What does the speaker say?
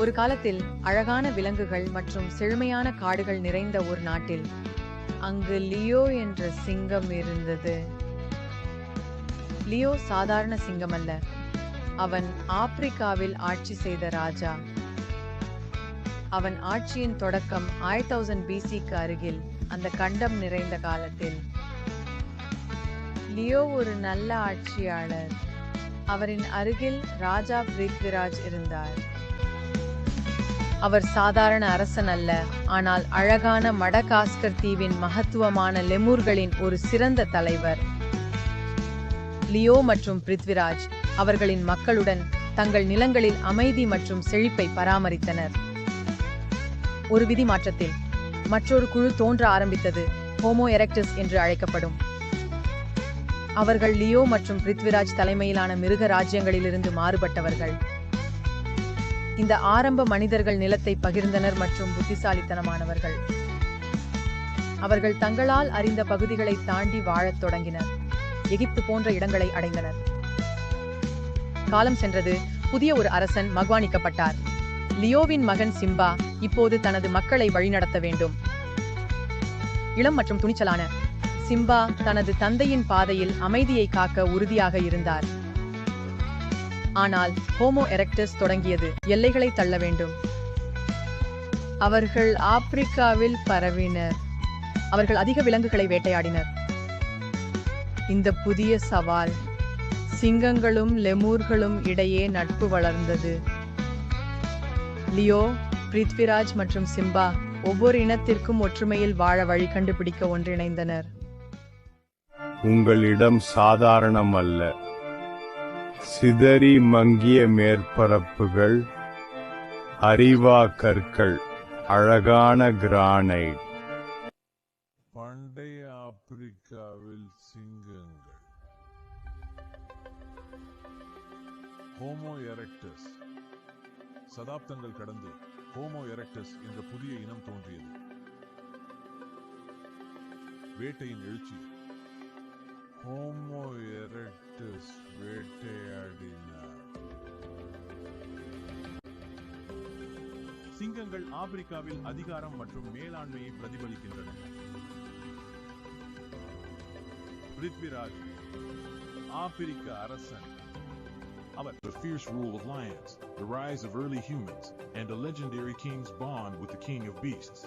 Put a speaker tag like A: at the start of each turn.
A: ஒரு காலத்தில் அழகான விலங்குகள் மற்றும் செழுமையான காடுகள் நிறைந்த ஒரு நாட்டில் அங்கு லியோ என்ற சிங்கம் இருந்தது. லியோ சாதாரண சிங்கம் அல்ல, அவன் ஆப்பிரிக்காவில் ஆட்சி செய்த ராஜா. அவன் ஆட்சியின் தொடக்கம் 1000 BCக்கு அருகில் அந்த கண்டம் நிறைந்த காலத்தில். லியோ ஒரு நல்ல ஆட்சியாளர். அவரின் அருகில் ராஜா பிருத்விராஜ் இருந்தார். அவர் சாதாரண அரசன் அல்ல, ஆனால் அழகான மடகாஸ்கர் தீவின் மகத்துவமான லெமூர்களின் ஒரு சிறந்த தலைவர். லியோ மற்றும் பிருத்விராஜ் அவர்களின் மக்களுடன் தங்கள் நிலங்களில் அமைதி மற்றும் செழிப்பை பராமரித்தனர். ஒரு விதி மாற்றத்தில் மற்றொரு குழு தோன்ற ஆரம்பித்தது, ஹோமோ எரெக்டஸ் என்று அழைக்கப்படும். அவர்கள் லியோ மற்றும் பிருத்விராஜ் தலைமையிலான மிருக ராஜ்யங்களிலிருந்து மாறுபட்டவர்கள். இந்த ஆரம்ப மனிதர்கள் நிலத்தை பகிர்ந்தனர் மற்றும் புத்திசாலித்தனமானவர்கள். அவர்கள் தங்களால் அறிந்த பகுதிகளை தாண்டி வாழத் தொடங்கினர். எகிப்து போன்ற இடங்களை அடைந்தனர். காலம் சென்றது. புதிய ஒரு அரசன் மக்வானிக்கப்பட்டார். லியோவின் மகன் சிம்பா இப்போது தனது மக்களை வழிநடத்த வேண்டும். இளம் மற்றும் துணிச்சலான சிம்பா தனது தந்தையின் பாதையில் அமைதியை காக்க உறுதியாக இருந்தார். ஆனால் ஹோமோ எரெக்டஸ் தொடங்கியது. எல்லைகளை தள்ள வேண்டும். அவர்கள் ஆப்பிரிக்காவில் பரவினர். அவர்கள் அதிக விலங்குகளை வேட்டையாடினர். இந்த புதிய சவால் சிங்கங்களும் லெமூர்களும் இடையே நட்பு வளர்ந்தது. லியோ, பிருத்விராஜ் மற்றும் சிம்பா ஒவ்வொரு இனத்திற்கும் ஒற்றுமையில் வாழ வழி கண்டுபிடிக்க ஒன்றிணைந்தனர்.
B: உங்களிடம் சாதாரணம் அல்ல, சிதறி மங்கிய மேற்பரப்புகள், அரிவா கற்கள், அழகான கிரானைட்.
C: பண்டைய ஆப்பிரிக்காவில் சிங்கங்கள். Homo erectus. சதாப்தங்கள் கடந்து ஹோமோ எரெக்டஸ் என்ற புதிய இனம் தோன்றியது. வேட்டையின் எழுச்சி. ஹோமோ எரெக்டஸ் வேட்டையாடினார். சிங்கங்கள் ஆப்பிரிக்காவில் அதிகாரம் மற்றும் மேலாண்மையை பிரதிபலிக்கின்றன. பிருத்விராஜ் ஆப்பிரிக்க அரசன். அவர் the fierce rule of lions, the rise of early humans, and a legendary king's bond with the king of beasts.